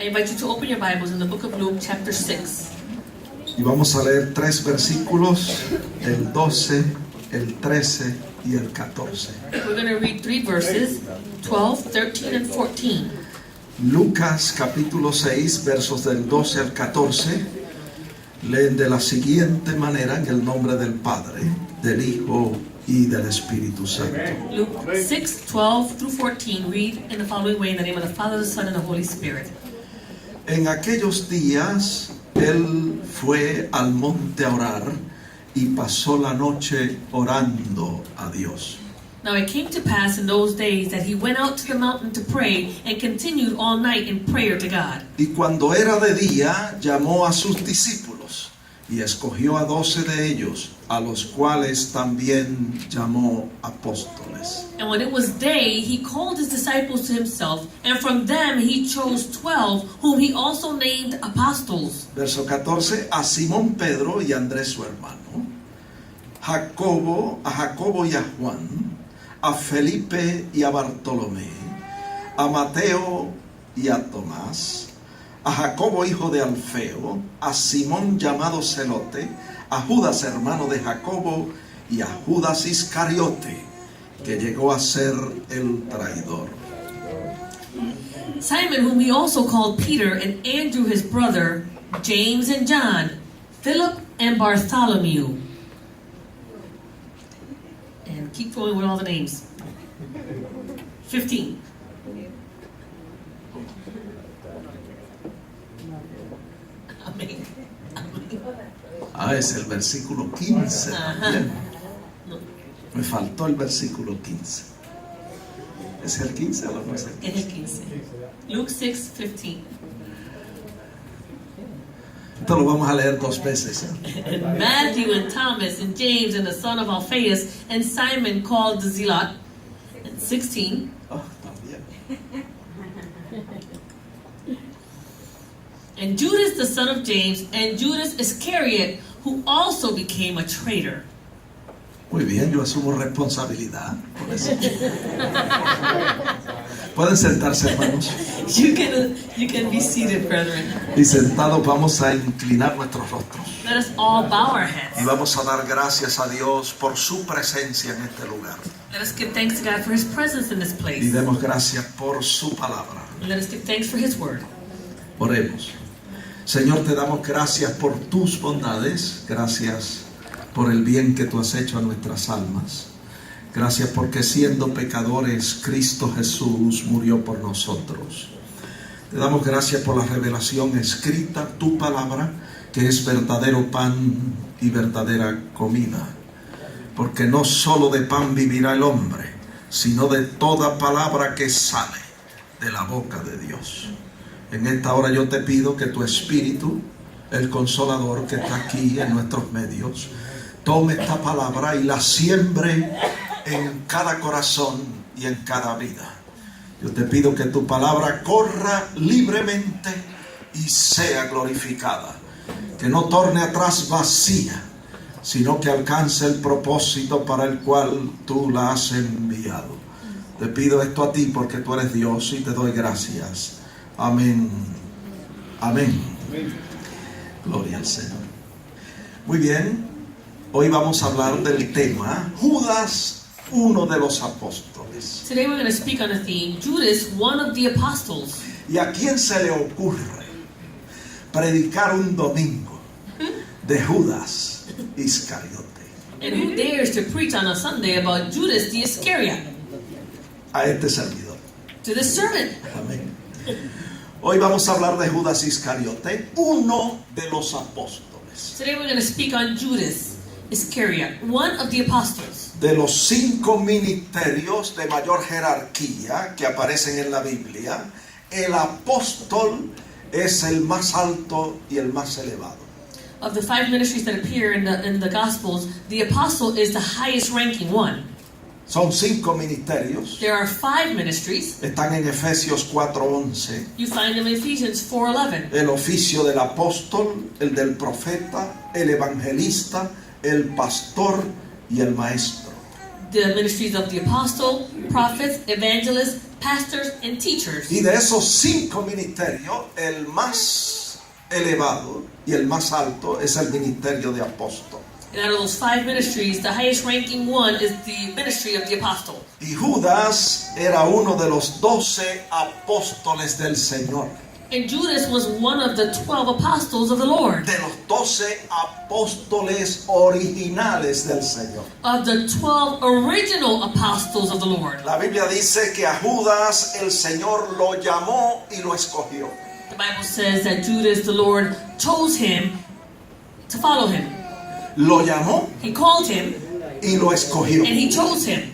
I invite you to open your Bibles in the book of Luke, chapter 6. Y vamos a leer 3 versículos, el 12, el 13 y el 14. We're going to read 3 verses, 12, 13, and 14. Lucas capítulo 6, versos del 12 al 14, leen de la siguiente manera en el nombre del Padre, del Hijo y del Espíritu Santo. Luke 6, 12 through 14, read in the following way in the name of the Father, the Son, and the Holy Spirit. En aquellos días él fue al monte a orar y pasó la noche orando a Dios. Now it came to pass in those days that he went out to the mountain to pray and continued all night in prayer to God. Y cuando era de día, llamó a sus discípulos y escogió a 12 de ellos, a los cuales también llamó apóstoles. And when it was day, he called his disciples to himself, and from them he chose 12, whom he also named apostles. Verso 14, a Simón Pedro y a Andrés su hermano, a Jacobo y a Juan, a Felipe y a Bartolomé, a Mateo y a Tomás, a Jacobo hijo de Alfeo, a Simón llamado Celote, a Judas hermano de Jacobo y a Judas Iscariote, que llegó a ser el traidor. Simon, whom he also called Peter, and Andrew his brother, James and John, Philip and Bartholomew. And keep going with all the names. 15. Amén. Ah, es el versículo 15 también. No, Me faltó el versículo 15. ¿Es el 15 o no es el 15? es el 15. Luke 6, 15. Esto lo vamos a leer 2 veces. And Matthew and Thomas and James and the son of Alphaeus and Simon called the Zealot. And 16. Oh, también. And Judas the son of James and Judas Iscariot, who also became a traitor. Muy bien, yo asumo responsabilidad por eso. Pueden sentarse, hermanos. You can be seated, brethren. Y sentados vamos a inclinar nuestros rostros. Let us all bow our Y heads. vamos a dar gracias a Dios por su presencia en este lugar. Let us give thanks to God for His presence in this Y place. demos gracias por su palabra. And let us give thanks for His word. Oremos. Señor, te damos gracias por tus bondades. Gracias por el bien que tú has hecho a nuestras almas. Gracias porque siendo pecadores, Cristo Jesús murió por nosotros. Te damos gracias por la revelación escrita, tu palabra, que es verdadero pan y verdadera comida. Porque no solo de pan vivirá el hombre, sino de toda palabra que sale de la boca de Dios. En esta hora yo te pido que tu Espíritu, el Consolador que está aquí en nuestros medios, tome esta palabra y la siembre en cada corazón y en cada vida. Yo te pido que tu palabra corra libremente y sea glorificada. Que no torne atrás vacía, sino que alcance el propósito para el cual tú la has enviado. Te pido esto a ti porque tú eres Dios y te doy gracias. Amén. Amén. Gloria al Señor. Muy bien. Hoy vamos a hablar del tema Judas, uno de los apóstoles. Today we're going to speak on the theme, Judas, one of the apostles. ¿Y a quién se le ocurre predicar un domingo de Judas Iscariote? And who dares to preach on a Sunday about Judas the Iscariot? A este servidor. To this servant. Amén. Hoy vamos a hablar de Judas Iscariote, uno de los apóstoles. Today we're going to speak on Judas Iscariot, one of the apostles. De los 5 ministerios de mayor jerarquía que aparecen en la Biblia, el apóstol es el más alto y el más elevado. Of the 5 ministries that appear in the Gospels, the apostle is the highest ranking one. Son 5 ministerios. There are 5 ministries. Están en Efesios 4:11. You find them in Ephesians 4:11. El oficio del apóstol, el del profeta, el evangelista, el pastor y el maestro. the ministries of the apostle, prophets, evangelists, pastors, and teachers. Y de esos 5 ministerios, el más elevado y el más alto es el ministerio de apóstol. And out of those 5 ministries, the highest ranking one is the ministry of the apostle. Y Judas era uno de los 12 apóstoles del Señor. And Judas was one of the 12 apostles of the Lord. De los 12 apóstoles originales del Señor. Of the 12 original apostles of the Lord. La Biblia dice que a Judas el Señor lo llamó y lo escogió. The Bible says that Judas, the Lord, chose him to follow him. Lo llamó He called him y lo escogió. and he chose him.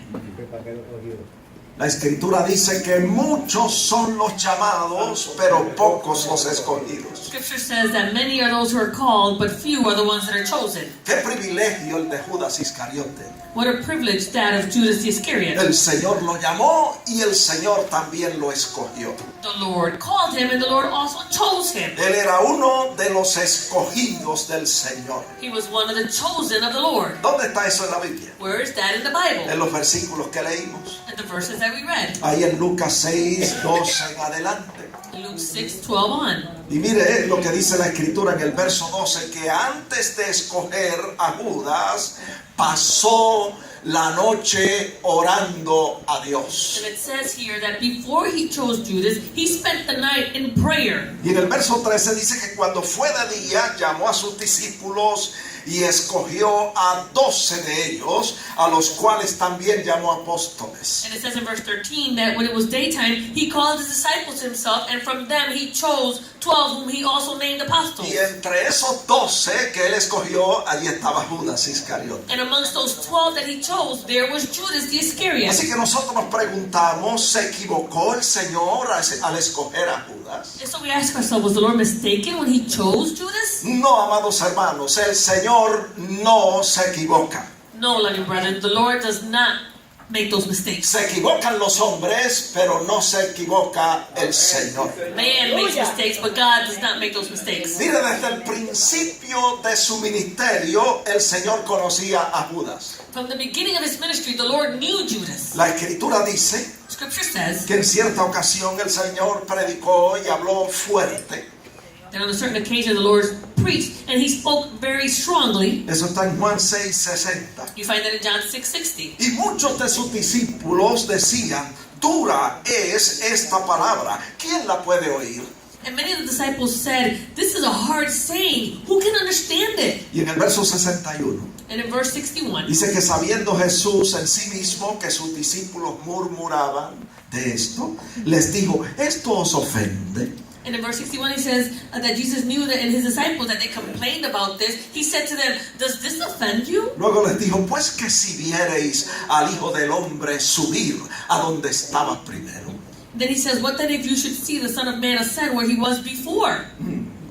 La Escritura dice que muchos son los llamados, pero pocos los escogidos. Scripture says that many are those who are called, but few are the ones that are chosen. Qué privilegio el de Judas Iscariote. What a privilege that of Judas Iscariot. El Señor lo llamó y el Señor también lo escogió. The Lord called him and the Lord also chose him. Él era uno de los escogidos del Señor. He was one of the chosen of the Lord. ¿Dónde está eso en la Biblia? Where is that in the Bible? En los versículos que leímos. And the verses that we read. Ahí en Lucas 6, 12 en adelante. Luke 6:12 on. Y mire lo que dice la Escritura en el verso 12, que antes de escoger a Judas, pasó la noche orando a Dios. And it says here that before he chose Judas, he spent the night in prayer. Y en el verso 13 dice que cuando fue de día, llamó a sus discípulos y escogió a 12 de ellos, a los cuales también llamó apóstoles. And it says in verse 13 that when it was daytime, he called his disciples to himself, and from them he chose 12 whom he also named apostles. Y entre esos 12 que él escogió, allí estaba Judas Iscariote. And amongst those 12 that he chose, there was Judas the Iscariot. Así que nosotros nos preguntamos, ¿se equivocó el Señor al escoger a Judas? And so we ask ourselves, was the Lord mistaken when he chose Judas? No, amados hermanos, el Señor no se equivoca. No, loving brethren, the Lord does not make those mistakes. Se equivocan los hombres, pero no se equivoca el Señor. Man makes mistakes, but God does not make those mistakes. Mire, desde el principio de su ministerio, el Señor conocía a Judas. From the beginning of his ministry, the Lord knew Judas. La Escritura dice Scripture says que en cierta ocasión el Señor predicó y habló fuerte. that on a certain occasion the Lord preached and he spoke very strongly. Eso está en Juan 6:60. You find that in John 6:60. Y muchos de sus discípulos decían, dura es esta palabra, ¿quién la puede oír? And many of the disciples said, this is a hard saying. Who can understand it? Y en el verso 61 And in verse 61, dice que sabiendo Jesús en sí mismo que sus discípulos murmuraban de esto, les dijo, ¿esto os ofende? and in verse 61 he says that Jesus knew that in his disciples that they complained about this. He said to them, does this offend you? Luego les dijo, pues que si viereis al Hijo del Hombre subir a donde estaba primero. Then he says, what then if you should see the Son of Man ascend where he was before?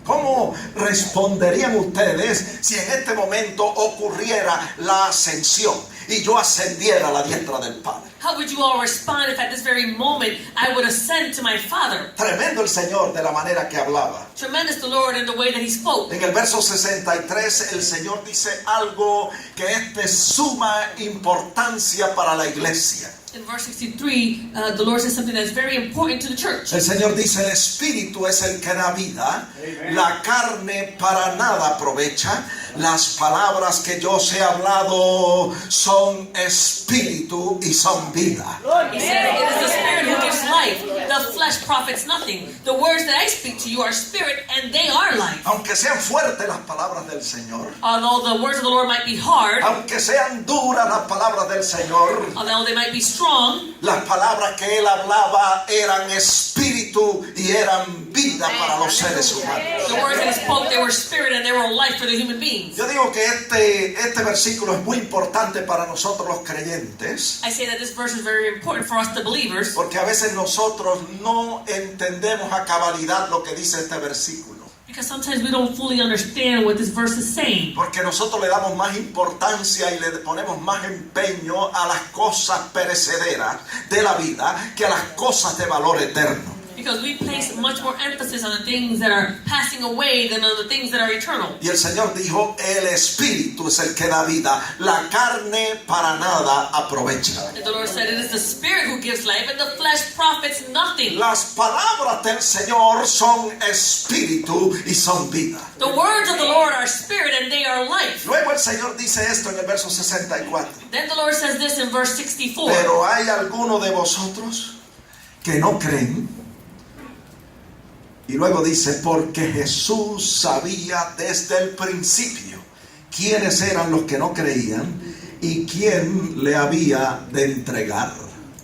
¿Cómo responderían ustedes si en este momento ocurriera la ascensión y yo ascendiera a la diestra del Padre? How would you all respond if at this very moment I would ascend to my Father? Tremendo el Señor de la manera que hablaba. Tremendous the Lord in the way that he spoke. En el verso 63 el Señor dice algo que es de suma importancia para la iglesia. In verse 63, the Lord says something that's very important to the church. El Señor dice, el Espíritu es el que da vida, la carne para nada aprovecha, las palabras que yo os he hablado son espíritu y son vida. He said, it is the Spirit who gives life. The flesh profits nothing. The words that I speak to you are spirit and they are life. Aunque sean fuertes las palabras del Señor, Although the words of the Lord might be hard, aunque sean duras las palabras del Señor, although they might be strong, las palabras que Él hablaba eran espíritu y eran vida para los seres humanos. the words that he spoke, they were spirit and they were life for the human beings. Yo digo que este versículo es muy importante para nosotros los creyentes, I say that this verse is very important for us, the believers, porque a veces nosotros no entendemos a cabalidad lo que dice este versículo. because sometimes we don't fully understand what this verse is saying. Porque nosotros le damos más importancia y le ponemos más empeño a las cosas perecederas de la vida que a las cosas de valor eterno. Because we place much more emphasis on the things that are passing away than on the things that are eternal. Y el Señor dijo, el Espíritu es el que da vida, la carne para nada aprovecha. And the Lord said, it is the Spirit who gives life, and the flesh profits nothing. Las palabras del Señor son espíritu y son vida. The words of the Lord are spirit, and they are life. Luego el Señor dice esto en el verso 64. Then the Lord says this in verse 64. Pero hay algunos de vosotros que no creen. Y luego dice, porque Jesús sabía desde el principio quiénes eran los que no creían y quién le había de entregar.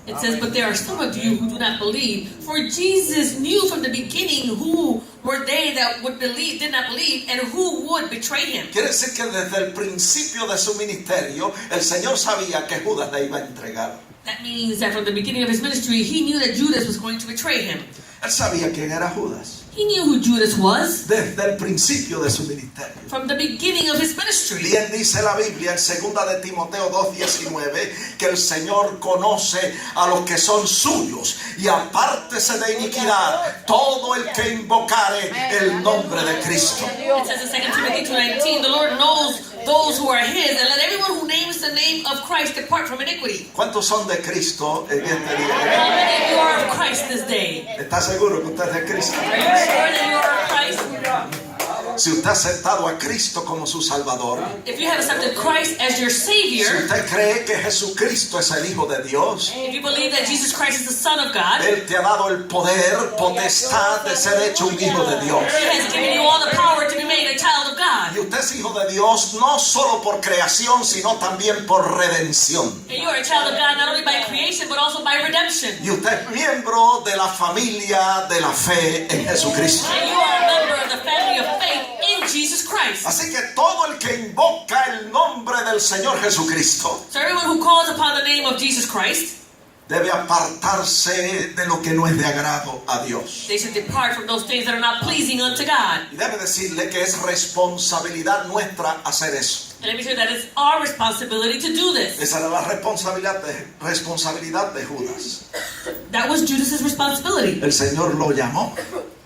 It says, but there are some of you who do not believe, for Jesus knew from the beginning who were they that would believe, did not believe, and who would betray him. Quiere decir que desde el principio de su ministerio, el Señor sabía que Judas le iba a entregar. That means that from the beginning of his ministry, he knew that Judas was going to betray him. Él sabía quién era Judas. He knew who Judas was Desde el principio de su ministerio. from the beginning of his ministry. Bien dice la Biblia en 2 de Timoteo 2:19 que el Señor conoce a los que son suyos y apártese de iniquidad todo el que invocare el nombre de Cristo. It says in 2 Timothy 2:19, the Lord knows those who are his, and let everyone who names the name of Christ depart from iniquity. ¿Cuántos son de Cristo en este How día? many of you are of Christ this day? ¿Está seguro que usted es de Cristo? Are you sure that you are of Christ? Si usted ha aceptado a Cristo como su Salvador, If you have accepted Christ as your si Savior, usted cree que Jesucristo es el Hijo de Dios, if you believe that Jesus Christ is the Son of God, Él te ha dado el poder, potestad de ser hecho un hijo de Dios. He has given you all the power to be made a child of God. Y usted es hijo de Dios no solo por creación, sino también por redención. And you are a child of God not only by creation, but also by redemption. Y usted es miembro de la familia de la fe en Jesucristo. And you are a member of the family of faith in Jesus Christ. Así que todo el que invoca el nombre del Señor Jesucristo So everyone who calls upon the name of Jesus Christ, debe apartarse de lo que no es de agrado a Dios. they should depart from those things that are not pleasing unto God. Y debe decirle que es responsabilidad nuestra hacer eso. And let me tell you that it's our responsibility to do this. Esa era la responsabilidad de Judas. That was Judas's responsibility. El Señor lo llamó,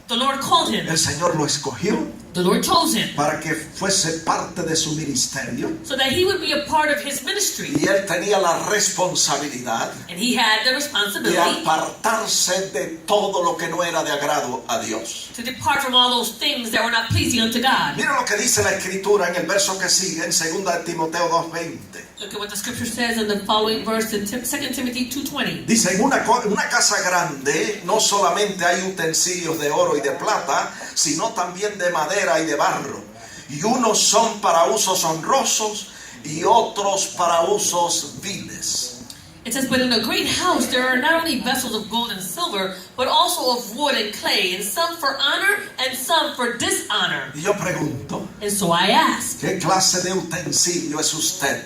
The Lord called him. el Señor lo escogió The Lord chose him para que fuese parte de su ministerio. so that he would be a part of his ministry. Y él tenía la responsabilidad And he had the de responsibility apartarse de todo lo que no era de agrado a Dios. to depart from all those things that were not pleasing unto God. Mira lo que dice la Escritura en el verso que sigue, en 2 de Timoteo 2:20. Look at what the scripture says in the following verse in 2 Timothy 2:20. Dice, en una casa grande no solamente hay utensilios de oro y de plata, sino también de madera y de barro. Y unos son para usos honrosos y otros para usos viles. It says, but in a great house there are not only vessels of gold and silver, but also of wood and clay, and some for honor and some for dishonor. Y yo pregunto, And so I ask, ¿qué clase de utensilio es usted?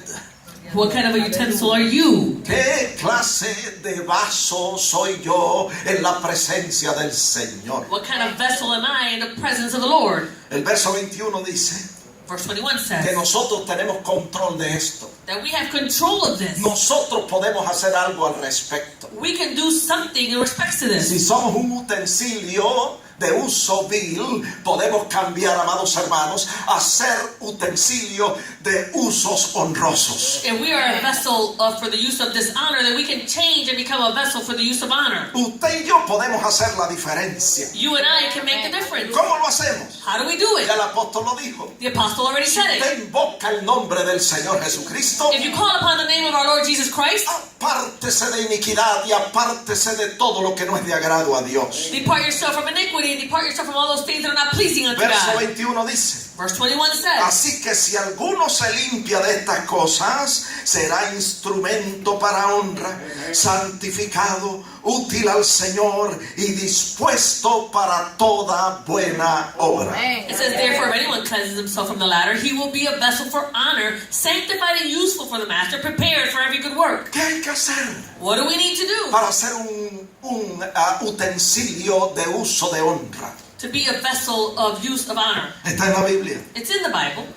what kind of a utensil are you? ¿Qué clase de vaso soy yo en la presencia del Señor? What kind of vessel am I in the presence of the Lord? El verso 21 dice Verse 21 que says nosotros tenemos control de esto. that we have control of this. Nosotros podemos hacer algo al respecto. We can do something in respect to Si this. somos un utensilio de uso vil, podemos cambiar, amados hermanos, a ser utensilio de usos honrosos. If we are a vessel for the use of dishonor, then we can change and become a vessel for the use of honor. Usted y yo podemos hacer la diferencia. You and I can make the difference. ¿Cómo lo hacemos? How do we do it? Ya el apóstol lo dijo. The apostle already said it. Usted invoca el nombre del Señor Jesucristo, If you call upon the name of our Lord Jesus Christ, apártese de iniquidad y apártese de todo lo que no es de agrado a Dios. depart yourself from iniquity and depart yourself from all those things that are not pleasing unto Verso God. 21 dice, Verse 21 says, así que si alguno se limpia de estas cosas, será instrumento para honra, santificado, útil al Señor y dispuesto para toda buena obra. it says, therefore, if anyone cleanses himself from the latter, he will be a vessel for honor, sanctified and useful for the master, prepared for every good work. ¿Qué hay que hacer What do we need to do para ser un utensilio de uso de honra? to be a vessel of use of honor? Está en la Biblia. It's in the Bible.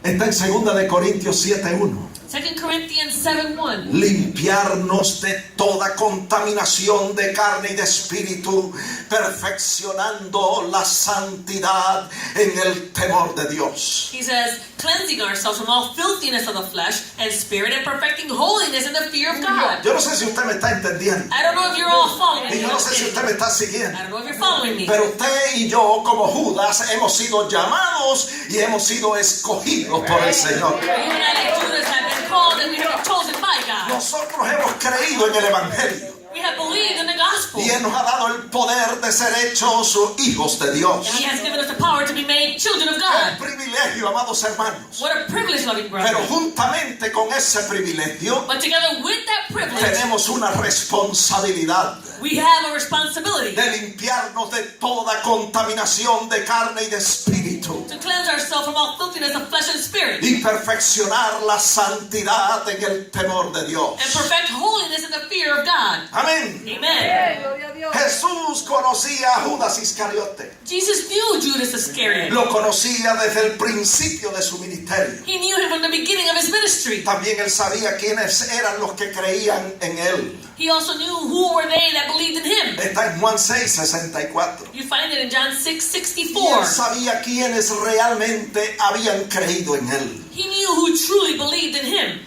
Está en 2 de Corintios 7:1. 2 Corinthians 7:1. Limpiarnos de toda contaminación de carne y de espíritu, perfeccionando la santidad en el temor de Dios. He says, cleansing ourselves from all filthiness of the flesh and spirit and perfecting holiness in the fear of God. Yo no sé si usted me está entendiendo. I don't know if you're all following Y me. yo no sé si usted me está I siguiendo. don't know if you're following me. Pero usted y yo, como Judas, hemos sido llamados y hemos sido escogidos por el Señor. You and I, like Judas, have been called and we have been chosen by God. Nosotros hemos creído en el Evangelio We have believed in the gospel. y Él nos ha dado el poder de ser hechos hijos de Dios. And He has given us the power to be made children of ¡Qué God. privilegio, amados hermanos! What a privilege, loving Pero brother. juntamente con ese privilegio But together with that privilege, tenemos una responsabilidad we have a responsibility de limpiarnos de toda contaminación de carne y de espíritu to cleanse ourselves from all filthiness of flesh and spirit y perfeccionar la santidad en el temor de Dios. and perfect holiness in the fear of God. Amén. Amen. Jesús conocía a Judas Iscariote. Jesus knew Judas Iscariot. Lo conocía desde el principio de su ministerio. He knew him from the beginning of his ministry. También él sabía quiénes eran los que creían en él. He also knew who were they that believed in him. Está en Juan 6:64. You find it in John Y él 6:64. sabía quiénes realmente habían creído en él. He knew who truly believed in him.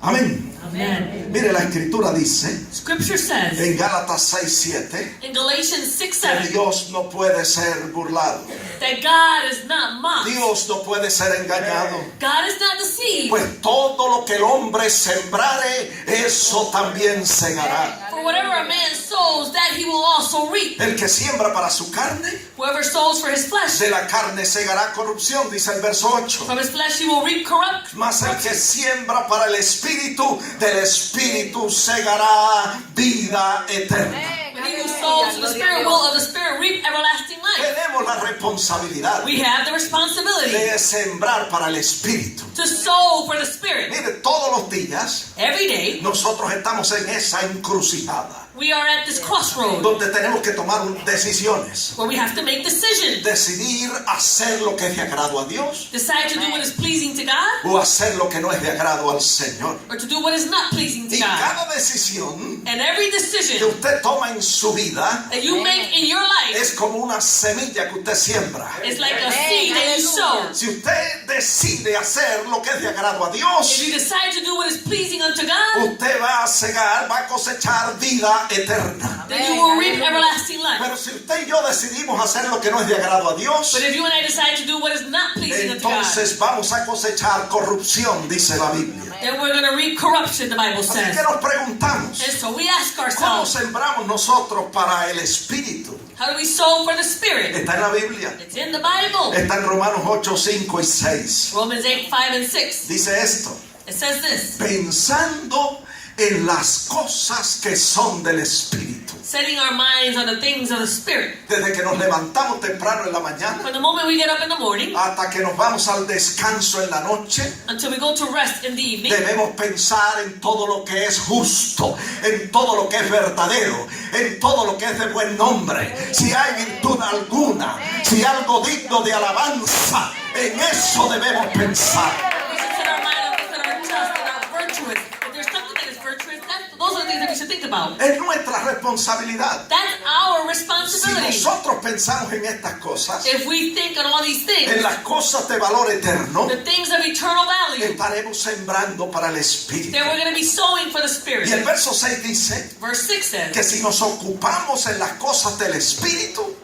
Amén. Amen. Mire, la escritura dice Scripture says en Gálatas 6:7 in Galatians que 6:7 Dios no puede ser burlado. that God is not mocked. Dios no puede ser engañado. God is not deceived. Pues todo lo que el hombre sembrare, eso también segará. For whatever a man sows, that he will also reap. El que siembra para su carne, Whoever sows for his flesh, de la carne segará corrupción, dice el verso 8. from his flesh he will reap corrupt. Mas el que siembra para el espíritu, del espíritu segará vida eterna. But he who sows to the spirit will of the spirit reap everlasting life. Tenemos la responsabilidad We have the responsibility de sembrar para el espíritu. to sow for the spirit. Mire, todos los días Every day nosotros estamos en esa encrucijada we are at this crossroad donde tenemos que tomar decisiones. where we have to make decisions. Decidir hacer lo que es de agrado a Dios Decide to do what is pleasing to God o hacer lo que no es de agrado al Señor. or to do what is not pleasing to Y God. cada decisión And every que decision usted toma en su vida that you make in your life es como una semilla que usted siembra. is like a seed that you sow. Si usted decide hacer lo que es de agrado a If Dios, you decide to do what is pleasing unto God, usted va a cegar, va a cosechar vida eterna. then you will reap everlasting life. Pero si usted y yo decidimos hacer lo que no es de agrado a Dios, But if you and I decide to do what is not pleasing unto God, entonces vamos a cosechar corrupción, dice la Biblia. then we're going to reap corruption, the Bible Así says. que nos preguntamos, And so we ask ¿cómo ourselves, sembramos nosotros para el Espíritu? how do we sow for the Spirit? Está en la Biblia. It's in the Bible. Está en Romanos 8, 5 y 6. Romans 8, 5, and 6. Dice esto: It says this, pensando en las cosas que son del Espíritu. setting our minds on the things of the Spirit. Desde que nos levantamos temprano en la mañana From the moment we get up in the morning hasta que nos vamos al descanso en la noche, until we go to rest in the evening, debemos pensar en todo lo que es justo, en todo lo que es verdadero, en todo lo que es de buen nombre. Si hay virtud alguna, si algo digno de alabanza, en eso debemos pensar. we should set our mind on things that are just and are virtuous. If there's something that is virtuous, those are the things that we should think about. Es nuestra responsabilidad. That's our Si responsibility. nosotros pensamos en estas cosas, If we think on all these en things, las cosas de valor eterno, the things of eternal value, estaremos sembrando para el Espíritu. then we're going to be sowing for the Spirit. Y el verso 6 dice Verse 6 says que si nos ocupamos en las cosas del Espíritu,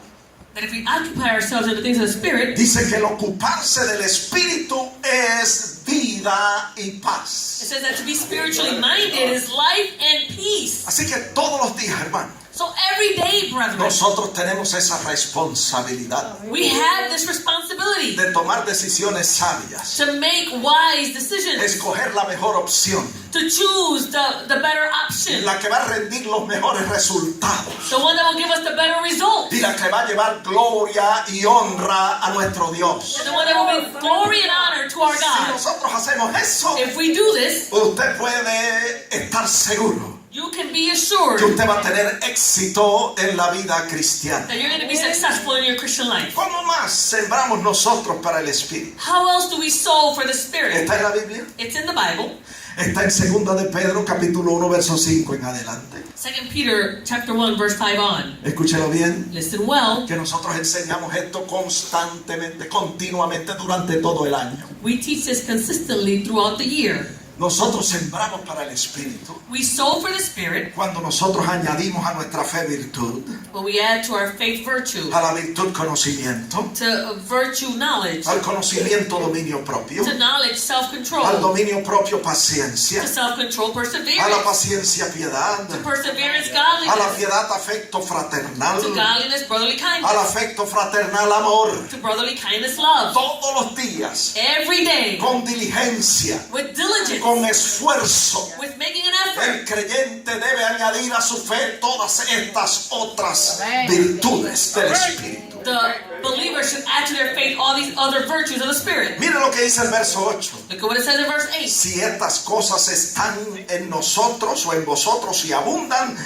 that if we occupy ourselves in the things of the Spirit, dice que el ocuparse del Espíritu es vida y paz. it says that to be spiritually minded is life and peace. Así que todos los días, hermano, So every day, brethren, nosotros tenemos esa responsabilidad we have this responsibility de tomar decisiones sabias, to make wise decisions, escoger la mejor opción, to choose the better option, la que va a rendir los mejores resultados the one that will give us the better result, y la que va a llevar gloria y honra a nuestro Dios. the one that will bring glory and honor to our Si God. nosotros hacemos eso, If we do this, usted puede estar seguro you can be assured que usted va a tener éxito en la vida cristiana. that you're going to be successful in your Christian life. ¿Cómo más sembramos nosotros para el Espíritu? How else do we sow for the Spirit? ¿Está en la Biblia? It's in the Bible. Está en 2 de Pedro, capítulo 1, verso 5 en adelante. 2 Peter chapter 1 verse 5 on. Escúchelo bien. Listen well. Que nosotros enseñamos esto constantemente, continuamente durante todo el año. We teach this consistently throughout the year. Nosotros sembramos para el Espíritu We sow for the Spirit cuando nosotros añadimos a nuestra fe virtud, when we add to our faith virtue, a la virtud conocimiento, to virtue knowledge, al conocimiento dominio propio, to knowledge al self-control, dominio propio to paciencia, self-control a la perseverance, paciencia piedad, to perseverance a la godliness, piedad afecto fraternal, to godliness brotherly al kindness, afecto fraternal amor, to brotherly kindness love. todos los días, Every day, con diligencia, with diligence, con esfuerzo. with making an effort. El creyente debe añadir a su fe todas estas otras virtudes del Espíritu. The believer should add to their faith all these other virtues of the Spirit. Mire lo que dice el verso 8. Look at what it says in verse 8. Si estas cosas están en nosotros o en vosotros y abundan,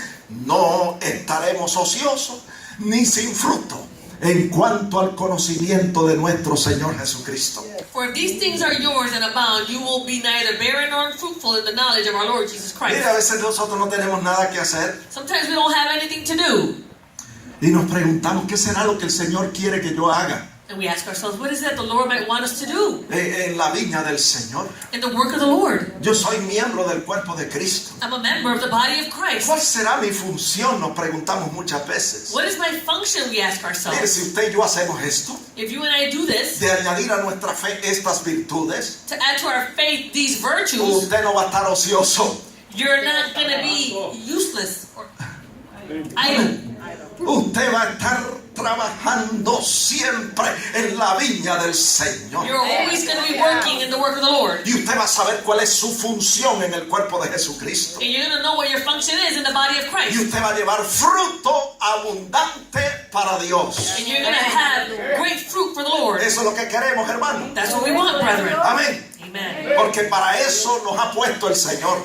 no estaremos ociosos ni sin fruto en cuanto al conocimiento de nuestro Señor Jesucristo. For if these things are yours and abound, you will be neither barren nor unfruitful in the knowledge of our Lord Jesus Christ. Mire, a veces nosotros no tenemos nada que hacer Sometimes we don't have anything to do. y nos preguntamos, ¿qué será lo que el Señor quiere que yo haga And we ask ourselves, what is that the Lord might want us to do en la viña del Señor? in the work of the Lord? Yo soy miembro del cuerpo de Cristo. I'm a member of the body of Christ. ¿Cuál será mi función? Nos preguntamos muchas veces. What is my function, we ask Mire, ourselves. si usted y yo hacemos esto, If you and I do this, de añadir a nuestra fe estas virtudes, to add to our faith these virtues, usted no va a estar ocioso. you're not going to be useless or idle. Usted va a estar trabajando siempre en la viña del Señor. You're always going to be working in the work of the Lord. Y usted va a saber cuál es su función en el cuerpo de Jesucristo. And you're going to know what your function is in the body of Y Christ. usted va a llevar fruto abundante para Dios. And you're going to have great fruit for the Lord. Eso es lo que queremos, hermano. That's what we want, brethren. Amén. Amen. Porque para eso nos ha puesto el Señor.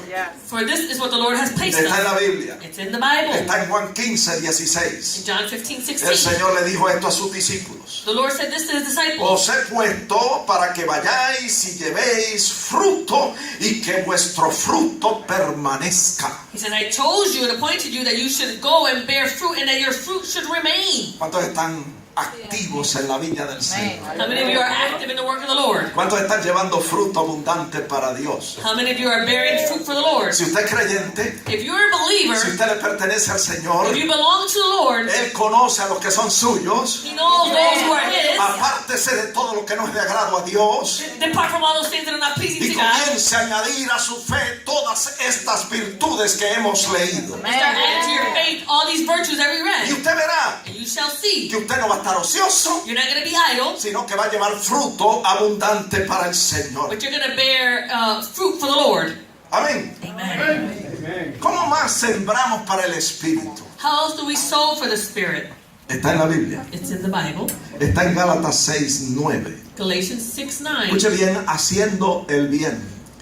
For this is what the Lord has placed Está en la us. Biblia. It's in the Bible. Está en Juan 15, 16. In John 15, El 16. Señor le dijo esto a sus discípulos. The Lord said this to his disciples. Os he puesto para que vayáis y llevéis fruto y que vuestro fruto permanezca. He said, I chose you and appointed you that you should go and bear fruit and that your fruit should remain. ¿Cuántos están activos en la viña del Señor? How many of you are active in the work of the Lord? ¿Cuántos están llevando fruto abundante para Dios? How many of you are bearing fruit for the Lord? Si usted es creyente, If you're a si believer, usted le pertenece al Señor, if you belong to the Lord, Él conoce a los que son suyos. He knows those who are His. Apártese de todo lo que no es de agrado a Dios Depart from all those things that are not pleasing y to God. comience a añadir a su fe todas estas virtudes que hemos leído. Start adding to your faith all these virtues that we Y read. usted verá And you shall see. que usted no va a estar ocioso, You're not going to be idle, sino que va a llevar fruto abundante para el Señor. but you're going to bear fruit for the Lord. Amén. Amen. ¿Cómo más sembramos para el Espíritu? How else do we sow for the Spirit? Está en la Biblia. It's in the Bible. Está en Gálatas 6:9. Galatians 6:9. Escuche bien, haciendo el bien,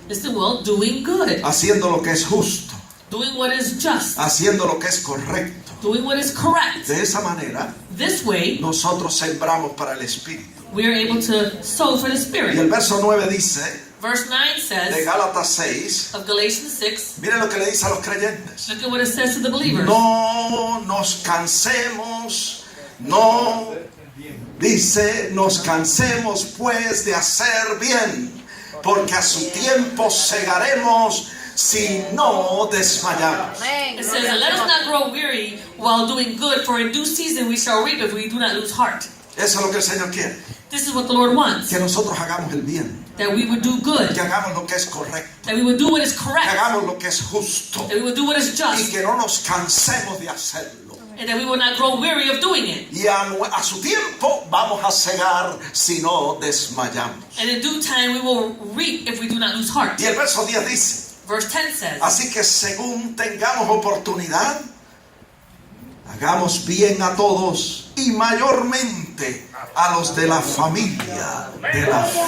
Listen well, doing good, haciendo lo que es justo, doing what is just, haciendo lo que es correcto. doing what is correct. De esa manera, This way, nosotros sembramos para el Espíritu. we are able to sow for the Y el Spirit. verso 9 dice, Verse 9 de says, Gálatas 6, of Galatians 6, mire lo que le dice a los creyentes. look at what it says to the believers. No nos cansemos, no, dice, nos cansemos pues de hacer bien, porque a su tiempo segaremos si no desmayamos. It says, and let us not grow weary while doing good, for in due season we shall reap if we do not lose heart. Eso es lo que el Señor quiere, This is what the Lord wants, que nosotros hagamos el bien, that we would do good, que hagamos lo que es correcto, that we would do what is que correct, hagamos lo que es justo that we would do what is y just, que no nos cansemos de hacerlo. and that we will not grow weary of doing it. Y a su tiempo vamos a cegar si no desmayamos. And in due time we will reap if we do not lose heart. Y el verso 10 dice, Verse 10 says, así que según tengamos oportunidad, hagamos bien a todos, y mayormente a los de la familia de la fe.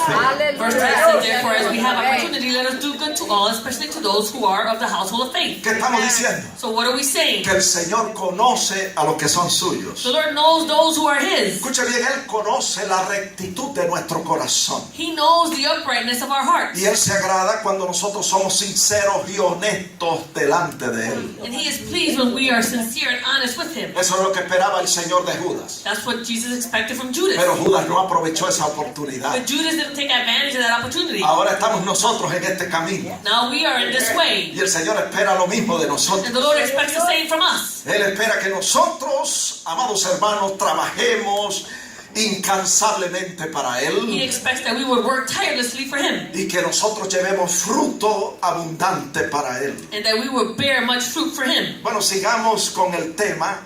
Verse 10 says, therefore, as we have opportunity, let us do good to all, especially to those who are of the household of faith. ¿Qué estamos diciendo? So what are we saying? Que el Señor conoce a los que son suyos. The Lord knows those who are His. Escuche bien, Él conoce la rectitud de nuestro corazón. He knows the uprightness of our hearts. Y Él se agrada cuando nosotros somos sinceros y honestos delante de Él. And He is pleased when we are sincere and honest with Him. Eso es lo que esperaba el Señor de Judas. That's what Jesus expected from Judas. Pero Judas no aprovechó esa oportunidad. But Judas didn't take advantage of that opportunity. Ahora estamos nosotros en este camino. Now we are in this way. Y el Señor espera lo mismo de And nosotros. the Lord expects the same from us. Él espera que nosotros, amados hermanos, trabajemos incansablemente para He Él expects that we would work tirelessly for Him. y que nosotros llevemos fruto abundante para Él. And that we would bear much fruit for Him. Bueno, sigamos con el tema.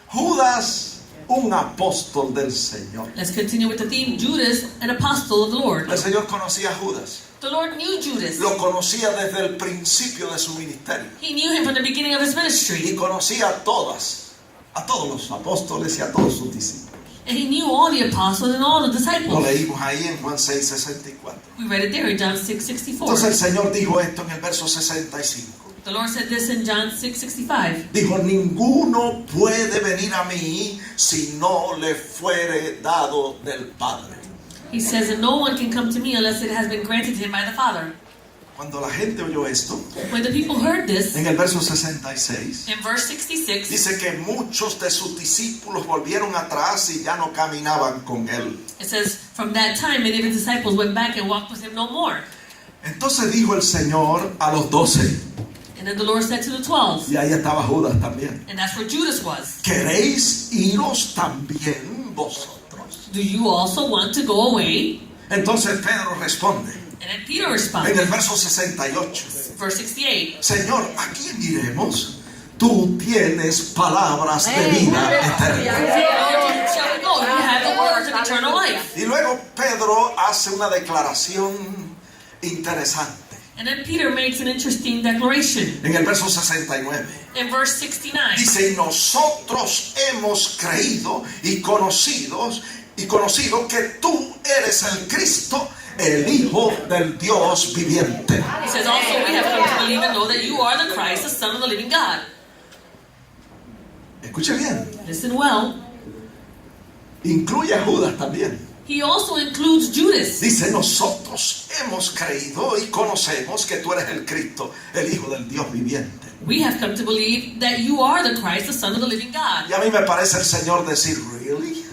Judas, un apóstol del Señor. Let's continue with the theme. Judas, an apostle of the Lord. El Señor conocía a Judas. The Lord knew Judas. Lo conocía desde el principio de su ministerio. He knew him from the beginning of his ministry. Y conocía a todos los apóstoles y a todos sus discípulos. And he knew all the apostles and all the Lo disciples. leímos ahí en Juan 6:64. We read it there in John 6:64. Entonces el Señor dijo esto en el verso 65. The Lord said this in John 6:65. Dijo, ninguno puede venir a mí si no le fuere dado del Padre. He says that no one can come to me unless it has been granted him by the Father. Cuando la gente oyó esto, When the people heard this, en el verso 66, in verse 66, dice que muchos de sus discípulos volvieron atrás y ya no caminaban con él. it says, from that time many of his disciples went back and walked with him no more. Entonces dijo el Señor a los 12, And then the Lord said to the 12, y ahí estaba Judas también, and that's where Judas was. ¿queréis iros también vosotros? Do you also want to go away? Entonces Pedro responde, And then Peter en responded, el verso 68, verse 68, Señor, ¿a quién iremos? Tú tienes palabras de vida eterna. Lord, shall we go? You have the words of eternal life. Y luego Pedro hace una declaración interesante. And then Peter makes an interesting declaration. En el verso 69 In verse 69, dice, y nosotros hemos creído y conocido que tú eres el Cristo, el Hijo del Dios viviente. he says, also we have come to believe and know that you are the Christ, the Son of the living God. Escuche bien, Listen well. incluye a Judas también. He also includes Judas. Dice, nosotros hemos creído y conocemos que tú eres el Cristo, el Hijo del Dios viviente. We have come to believe that you are the Christ, the Son of the living God. Y a mí me parece el Señor decir, ¿really?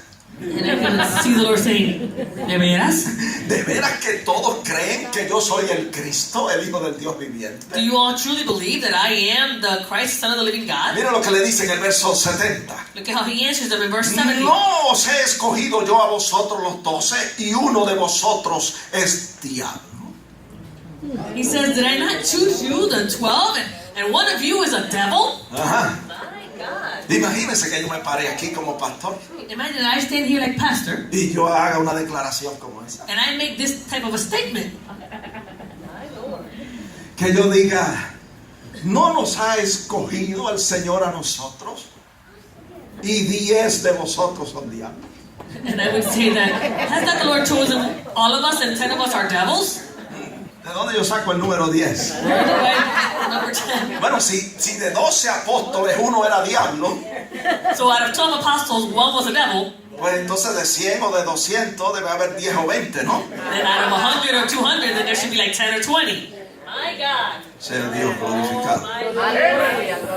And I can see the Lord saying, ¿de veras? ¿De veras que todos creen que yo soy el Cristo, el Hijo del Dios viviente? Do you all truly believe that I am the Christ, Son of the living God? Mira lo que le dice en el verso 70. Look at how he answers them in verse 70. No os he escogido yo a vosotros los 12 y uno de vosotros es diablo. He says, did I not choose you, the 12, and one of you is a devil? Ajá. My God. Imagínense que yo me pare aquí como pastor Imagine I stand here like pastor, y yo haga una declaración como esa. and I make this type of a statement. Que yo diga, ¿no nos ha escogido el Señor a nosotros? Y 10 de vosotros son diablos. And I would say that, has not the Lord chosen all of us and 10 of us are devils? ¿De dónde yo saco el número 10? Where do I, number 10? Bueno, si de 12 apóstoles uno era diablo, So out of 12 apostles, one was a devil. pues entonces de 100 o de 200 debe haber 10 o 20, ¿no? Then out of 100 or 200, then there should be like 10 or 20. My God. Sea Dios glorificado.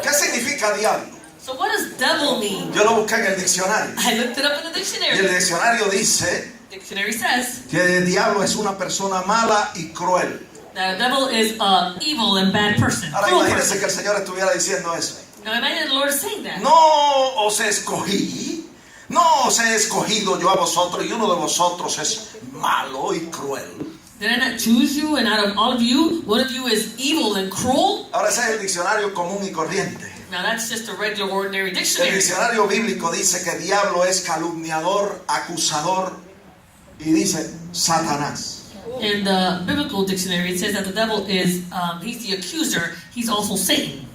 ¿Qué significa diablo? So what does devil mean? Yo lo busqué en el diccionario. I looked it up in the Y el dictionary. diccionario dice Dictionary says que el diablo es una persona mala y cruel. that a devil is an evil and bad person. Ahora Cruel imagínense person. que el Señor estuviera diciendo eso. Now imagine the Lord saying that. No os escogí, no os he escogido yo a vosotros y uno de vosotros es malo y cruel. Did I not choose you, and out of all of you, one of you is evil and cruel? Ahora ese es el diccionario común y corriente. Now that's just a regular, ordinary El dictionary. diccionario bíblico dice que diablo es calumniador, acusador y dice Satanás. In the biblical dictionary, it says that the devil is, he's the accuser, he's also Satan.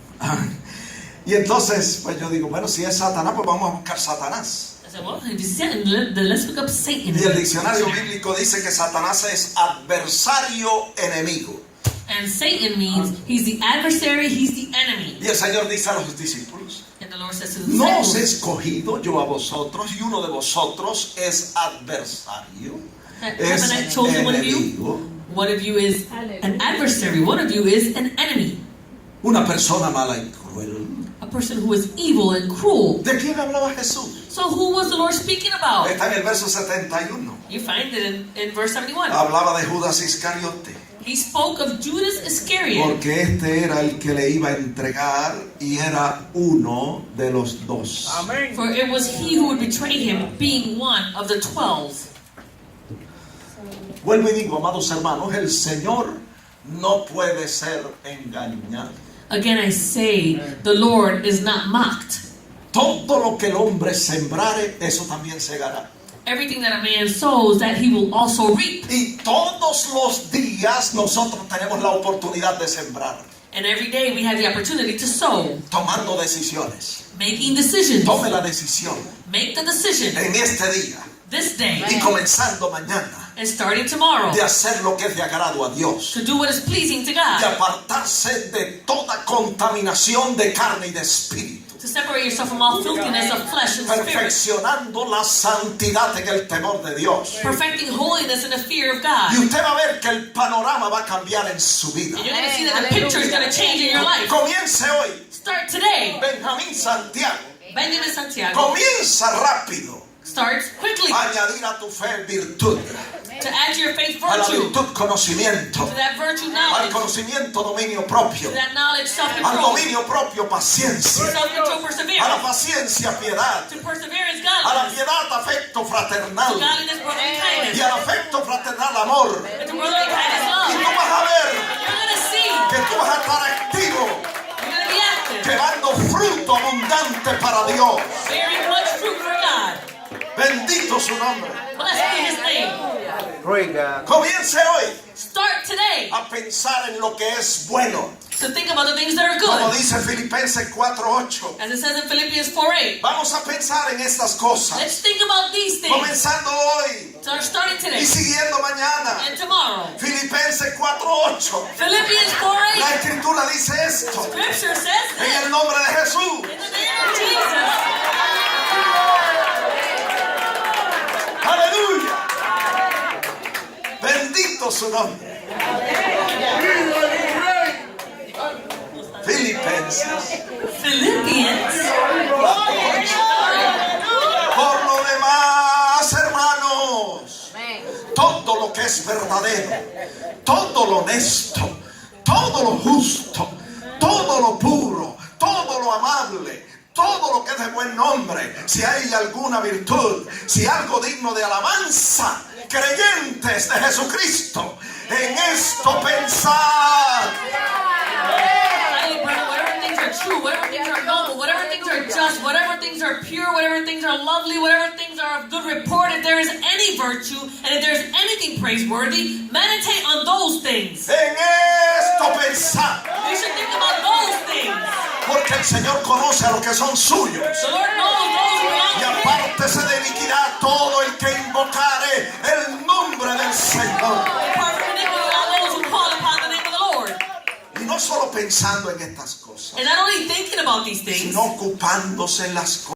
Y entonces, pues yo digo, bueno, si es Satanás, pues vamos a buscar Satanás. I said, well, if he's Satan, then let's look up Satan. Y el diccionario bíblico dice que Satanás es adversario enemigo. And Satan means he's the adversary, he's the enemy. Y el Señor dice a los discípulos: And the Lord says to the no os he disciples, escogido yo a vosotros, y uno de vosotros es adversario, es haven't I chosen one of you? enemigo, One of you is an adversary, one of you is an enemy. una persona mala y cruel. A person who is evil and cruel. ¿De quién hablaba Jesús? So who was the Lord speaking about? Está en el verso 71. You find it in verse 71. Hablaba de Judas Iscariote, He spoke of Judas Iscariot. porque este era el que le iba a entregar y era uno de los dos. Amén. For it was he who would betray him, being one of the 12. Vuelvo y digo, amados hermanos, el Señor no puede ser engañado. Again, I say, the Lord is not mocked. Todo lo que el hombre sembrare, eso también segará. Everything that a man sows, that he will also reap. Y todos los días nosotros tenemos la oportunidad de sembrar, And every day we have the opportunity to sow, tomando decisiones. making decisions. Tome la decisión Make the decision en este día this day y comenzando mañana and starting tomorrow de hacer lo que es de agrado a Dios, to do what is pleasing to de God. apartarse de toda contaminación de carne y de espíritu, To separate yourself from all filthiness of flesh and spirit. perfeccionando la santidad en el temor de Dios. Perfecting holiness in the fear of Y God. usted va a ver que el panorama va a cambiar en su vida. And you're going to see that the picture is going to change in your life. Comience hoy. Start today. Benjamín Santiago, Benjamin Santiago. comienza rápido Start quickly a añadir a tu fe virtud, to add to your faith a la virtue. virtud conocimiento, To that virtue al knowledge. conocimiento dominio propio, To that knowledge al self-control. dominio propio paciencia, Self-control a la perseverance. paciencia piedad, To perseverance a la godliness. piedad afecto To fraternal godliness brotherly y kindness. al afecto fraternal amor. And to brotherly kindness Y love. tú vas a ver You're going to see. que tú vas a estar activo, You're going to be active. llevando fruto abundante para Dios. Bearing much fruit for God. Bendito su nombre. Blessed be His name. Praise God. Comience hoy Start today a pensar en lo que es bueno. to think about the things that are Como good. dice Filipenses 4:8. As it says in Philippians 4:8. Vamos a pensar en estas cosas, Let's think about these things. comenzando hoy Starting y today siguiendo mañana. and tomorrow. Filipenses 4:8. Philippians La 4:8. escritura dice esto, Scripture says en this. el nombre de Jesús. In the name of Jesus. Aleluya. Bendito su nombre. Filipenses. Philippians. Por lo demás, hermanos, todo lo que es verdadero, todo lo honesto, todo lo justo, todo lo puro, todo lo amable, todo lo que es de buen nombre, si hay alguna virtud, si algo digno de alabanza, creyentes de Jesucristo, en esto pensad. Finally, brother, whatever things are true, whatever things are noble, whatever things are just, whatever things are pure, whatever things are lovely, whatever things are of good report, if there is any virtue, and if there is anything praiseworthy, meditate on those things. En esto pensad, You should think about those things. porque el Señor conoce a los que son suyos. The Lord knows those who Y belong to Him. apártese de iniquidad todo el que invocare el nombre del Señor. Apart from iniquity, all those who call upon the name of the Lord. Y no solo pensando en estas cosas, And not only thinking about these things, sino ocupándose en las cosas